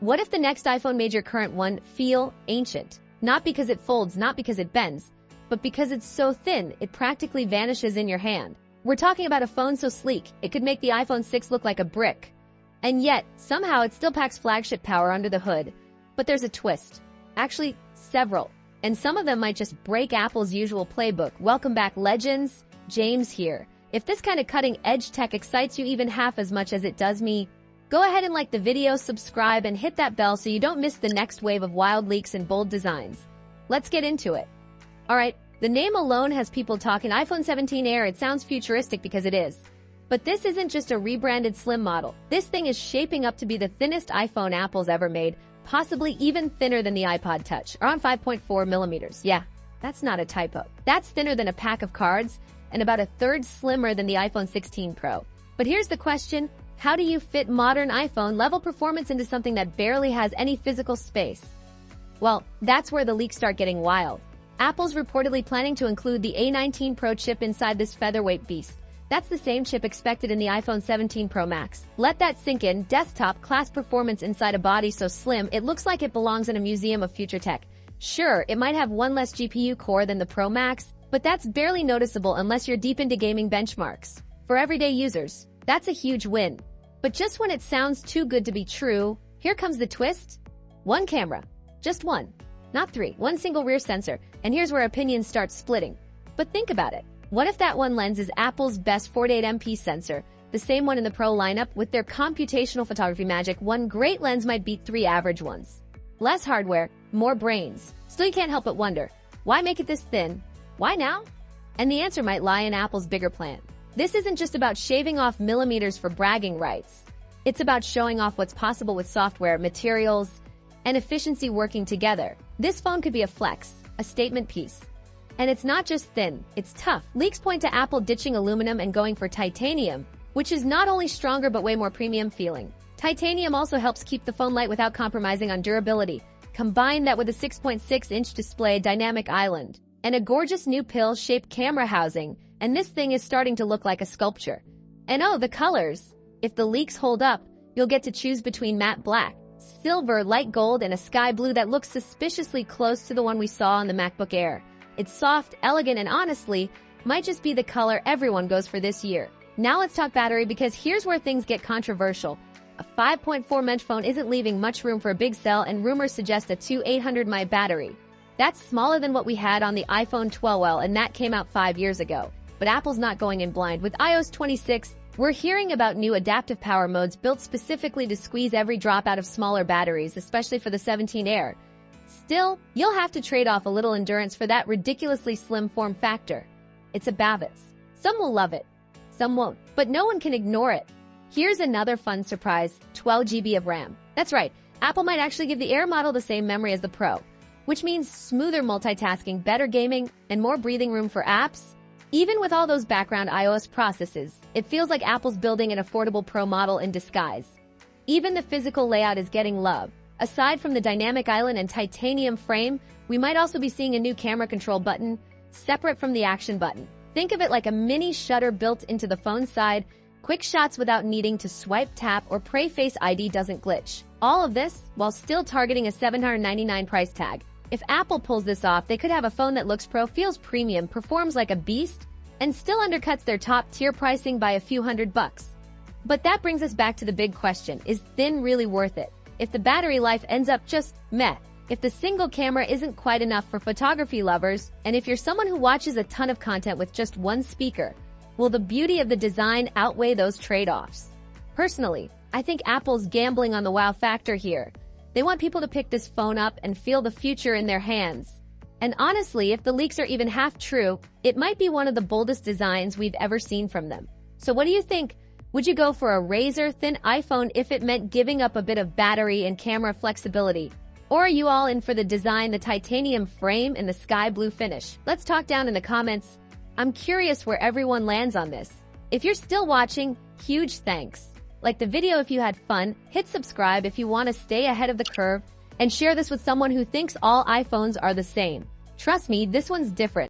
What if the next iPhone made your current one feel ancient? Not because it folds, not because it bends, but because it's so thin, it practically vanishes in your hand. We're talking about a phone so sleek, it could make the iPhone 6 look like a brick. And yet, somehow it still packs flagship power under the hood. But there's a twist. Actually, several. And some of them might just break Apple's usual playbook. Welcome back, legends. James here. If this kind of cutting-edge tech excites you even half as much as it does me, go ahead and like the video, subscribe, and hit that bell so you don't miss the next wave of wild leaks and bold designs. Let's get into it. Alright, the name alone has people talking iPhone 17 Air. It sounds futuristic because it is. But this isn't just a rebranded slim model. This thing is shaping up to be the thinnest iPhone Apple's ever made, possibly even thinner than the iPod Touch, around 5.4 millimeters. Yeah, that's not a typo. That's thinner than a pack of cards, and about a third slimmer than the iPhone 16 Pro. But here's the question, how do you fit modern iPhone-level performance into something that barely has any physical space? Well, that's where the leaks start getting wild. Apple's reportedly planning to include the A19 Pro chip inside this featherweight beast. That's the same chip expected in the iPhone 17 Pro Max. Let that sink in. Desktop-class performance inside a body so slim, it looks like it belongs in a museum of future tech. Sure, it might have one less GPU core than the Pro Max, but that's barely noticeable unless you're deep into gaming benchmarks. For everyday users, that's a huge win. But just when it sounds too good to be true, here comes the twist. One camera. Just one. Not three. One single rear sensor. And here's where opinions start splitting. But think about it. What if that one lens is Apple's best 48MP sensor, the same one in the Pro lineup? With their computational photography magic, one great lens might beat three average ones. Less hardware, more brains. Still, you can't help but wonder, why make it this thin? Why now? And the answer might lie in Apple's bigger plan. This isn't just about shaving off millimeters for bragging rights. It's about showing off what's possible with software, materials, and efficiency working together. This phone could be a flex, a statement piece. And it's not just thin, it's tough. Leaks point to Apple ditching aluminum and going for titanium, which is not only stronger but way more premium feeling. Titanium also helps keep the phone light without compromising on durability. Combine that with a 6.6-inch display, dynamic island, and a gorgeous new pill-shaped camera housing, and this thing is starting to look like a sculpture. And oh, the colors! If the leaks hold up, you'll get to choose between matte black, silver, light gold, and a sky blue that looks suspiciously close to the one we saw on the MacBook Air. It's soft, elegant, and honestly, might just be the color everyone goes for this year. Now let's talk battery, because here's where things get controversial. A 5.4-inch phone isn't leaving much room for a big cell, and rumors suggest a 2800 mAh battery. That's smaller than what we had on the iPhone 12, and that came out 5 years ago. But Apple's not going in blind. With iOS 26, we're hearing about new adaptive power modes built specifically to squeeze every drop out of smaller batteries, especially for the 17 Air. Still, you'll have to trade off a little endurance for that ridiculously slim form factor. It's a balance. Some will love it, some won't, but no one can ignore it. Here's another fun surprise, 12 GB of RAM. That's right, Apple might actually give the Air model the same memory as the Pro, which means smoother multitasking, better gaming, and more breathing room for apps. Even with all those background iOS processes, it feels like Apple's building an affordable Pro model in disguise. Even the physical layout is getting love. Aside from the dynamic island and titanium frame, we might also be seeing a new camera control button, separate from the action button. Think of it like a mini shutter built into the phone's side, quick shots without needing to swipe, tap, or pray Face ID doesn't glitch. All of this while still targeting a $799 price tag. If Apple pulls this off, they could have a phone that looks pro, feels premium, performs like a beast, and still undercuts their top-tier pricing by a few $100. But that brings us back to the big question, is thin really worth it? If the battery life ends up just meh, if the single camera isn't quite enough for photography lovers, and if you're someone who watches a ton of content with just one speaker, will the beauty of the design outweigh those trade-offs? Personally, I think Apple's gambling on the wow factor here. They want people to pick this phone up and feel the future in their hands. And honestly, if the leaks are even half true, it might be one of the boldest designs we've ever seen from them. So what do you think? Would you go for a razor-thin iPhone if it meant giving up a bit of battery and camera flexibility? Or are you all in for the design, the titanium frame, and the sky blue finish? Let's talk down in the comments. I'm curious where everyone lands on this. If you're still watching, huge thanks. Like the video if you had fun, hit subscribe if you want to stay ahead of the curve, and share this with someone who thinks all iPhones are the same. Trust me, this one's different.